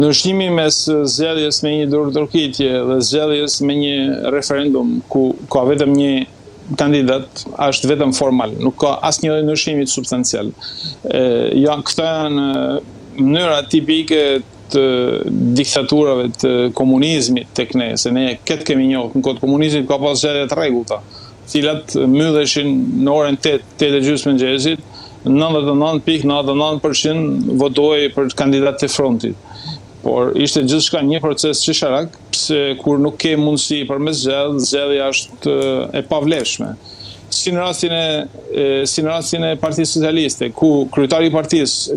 Ndryshimi mes zgjedhjes me një dorëtërkitje dhe zgjedhjes me një referendum ku ka vetëm një kandidat është vetëm formal, nuk ka asnjë lloj ndryshimi substancial. Këto janë mënyra tipike të diktaturave të komunizmit tek ne, se ne këtë kemi njohur në kohë komunizmit ka pas zgjedhje të rregullta, të cilat mbylleshin në orën 8:30 mëngjesit, 99.99% votohej për kandidat të frontit. Por ishte gjithçka një proces çesharak, pse kur nuk ke mundësi përmes zgjedhja është e pavlefshme. Si në rastin e Partisë Socialiste, ku kryetari i partisë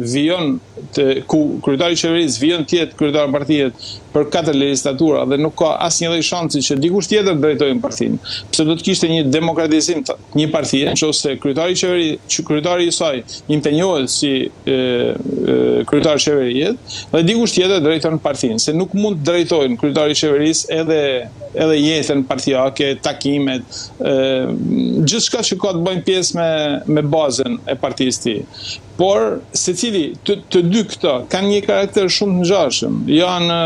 ku kryetari i qeverisë vijon të jetë kryetari i partisë për 4 legjislatura dhe nuk ka asnjë lloj shansi që dikush tjetër drejtojë partinë. Pse do të kishte një demokratizim një partie, nëse kryetari i saj impenjohet si kryetar i qeverisë dhe dikush tjetër drejton partinë, se nuk mund të drejtojnë kryetari i qeverisë edhe jetën partijake, takimet, gjithçka që ka të bëjnë pjesë me bazën e partisë tij. Por secili të dy këto kanë një karakter shumë të ngjashëm. Janë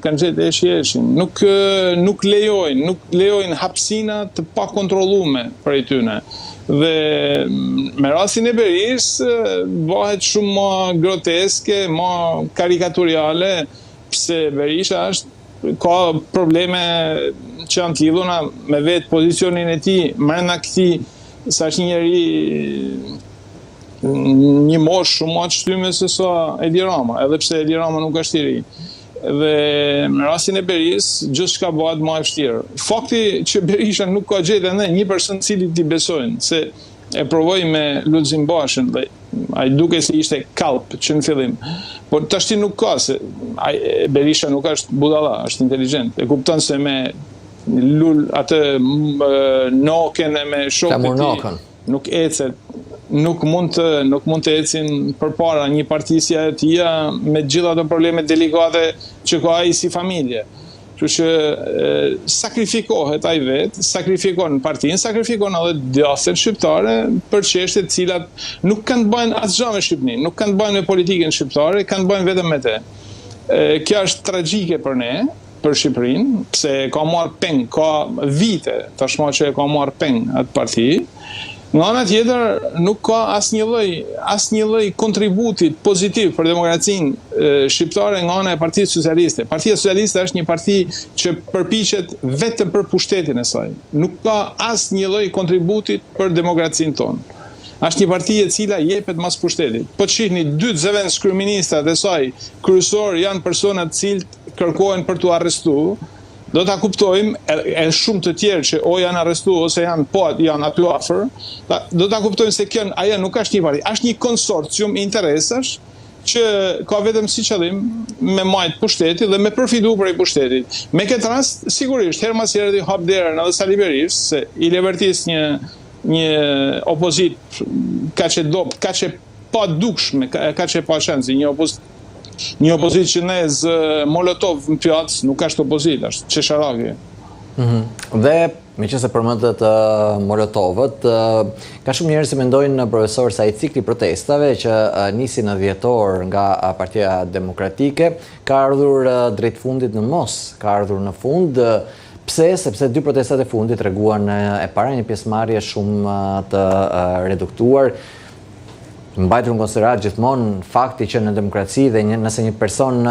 kanë gjetë eshin. Nuk lejojnë hapësina të pakontrollume prej tyre. Dhe me rastin e Berisë bëhet shumë më groteske, më karikaturale, pse Berisha ka probleme që janë të lidhura me vetë pozicionin e tij brenda këtij, sa është një moshë shumë më të shtyme se sa Edi Rama, edhe pse Edi Rama nuk është i ri. Dhe në rastin e Berisë gjithçka bëhet më e vështirë. Fakti që Berisha nuk ka gjetë ende një person cili t'i besojnë, se e provoi me Lulzim Bashën dhe ai duke si ishte kalp që në fillim. Por tashti nuk ka, se Berisha nuk është budalla, është inteligjent. E kupton se me atë noken e me shokët e tij nuk ecet, nuk mund të ecin përpara një partisja e tij me gjitha ato probleme delikate që ka ai si familje. Kështu që sakrifikohet ai vetë, sakrifikon partinë, sakrifikon edhe djastën shqiptare për çështje të cilat nuk kanë të bëjnë asgjë me Shqipërinë, nuk kanë të bëjnë me politikën shqiptare, kanë të bëjnë vetëm me te. Kjo është tragjike për ne, për Shqipërinë, pse ka marrë peng, ka vite tashmë që ka marrë peng atë parti. Nga ana tjetër nuk ka asnjë lloj kontributi pozitiv për demokracinë shqiptare nga ana e Partisë Socialiste. Partia Socialiste është një parti që përpiqet vetëm për pushtetin e saj. Nuk ka asnjë lloj kontributi për demokracinë tonë. Është një parti e cila jepet mas pushtetit. Po të shihni dy zëvendës kryeministrat e saj kryesor janë persona të cilët kërkohen për t'u arrestuar. Do ta kuptojmë e shumë të tjerë që o janë arrestuar ose janë aty afër, do ta kuptojmë se kjo ajo nuk është një parti, është një konsorcium interesash që ka vetëm si qëllim me majt pushtetit dhe me përfitu prej pushtetit. Me këtë rast, sigurisht, herë mas herë i hap derën edhe Sali Berisha, se i levertis një opozit kaq e dopt, kaq e pa dukshme, kaq e pa shensi, një opozit që nezë Molotov në pjatës, nuk është opozit, është qesharake. Dhe, me që se përmëndët Molotovët, ka shumë njerëz që mendojnë, profesor, sa i cikli protestave që nisi në dhjetor nga Partia Demokratike, ka ardhur drejt fundit në mos, ka ardhur në fund. Pse? Sepse dy protestat e fundit treguan e para një pjesëmarrje shumë të reduktuar, mbajtur në konsiderat gjithmonë fakti që në demokraci dhe nëse një person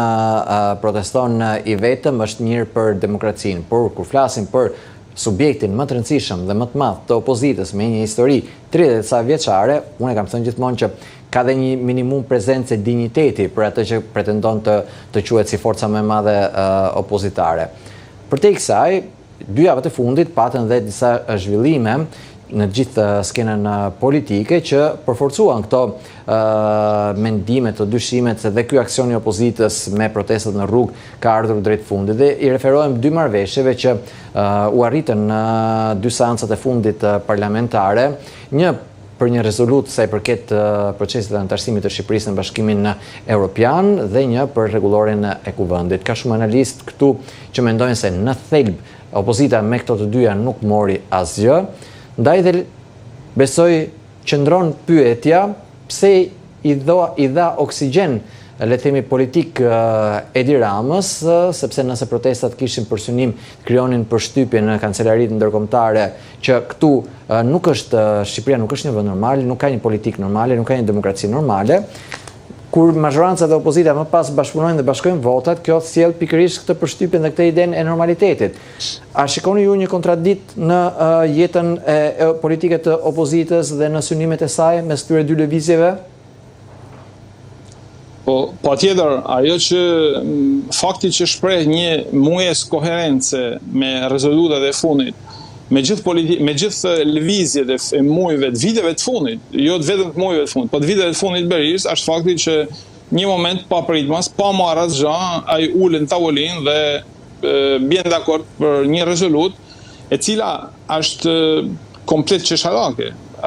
proteston i vetëm është mirë për demokracinë, por kur flasim për subjektin më të rëndësishëm dhe më të madh të opozitës me një histori 30 sa vjeçare, unë kam thënë gjithmonë që ka dhe një minimum prezence digniteti për atë që pretendon të quhet si forca më e madhe opozitare. Përtej kësaj, dy javët e fundit patën dhe disa zhvillime në gjithë skenën politike që përforcuan këto mendimet të dyshimet se dhe ky aksion i opozitës me protestat në rrugë ka ardhur drejt fundit dhe i referohem dy marrëveshjeve që u arritën në dy seancat e fundit parlamentare, një për një rezolut sa i përket procesit të anëtarësimit të Shqipërisë në Bashkimin Evropian dhe një për rregullorin e kuvendit. Ka shumë analistë këtu që mendojnë se në thelb opozita me këto të dyja nuk mori asgjë. Ndaj dhe besoj qëndron pyetja pse i dha oksigjen le të themi politik Edi Ramës, sepse nëse protestat kishin për synim të krijonin përshtypje në kancelaritë ndërkombëtare që këtu nuk është Shqipëria nuk është një vend normal, nuk ka një politikë normale, nuk ka një demokraci normale. Kur mazhoranca dhe opozita më pas bashkëpunojnë dhe bashkojnë votat, kjo sjell pikërisht këtë përshtypjen dhe këtë idenë e normalitetit. A shikoni ju një kontradikt në jetën e politike të opozitës dhe në synimet e saj mes këtyre dy lëvizjeve? Po patjetër, ajo që fakti që shpreh një mujes koherence me rezolutat e fundit, me gjithë lëvizjet e muajve të viteve të fundit, jo vetëm të muajve të fundit, po të viteve të fundit Berisht, është fakti që një moment pa pritmas, pa marrë asgjë, ai ulen në tavolinë dhe bjen dakord për një rezolut, e cila është komplet çesharake.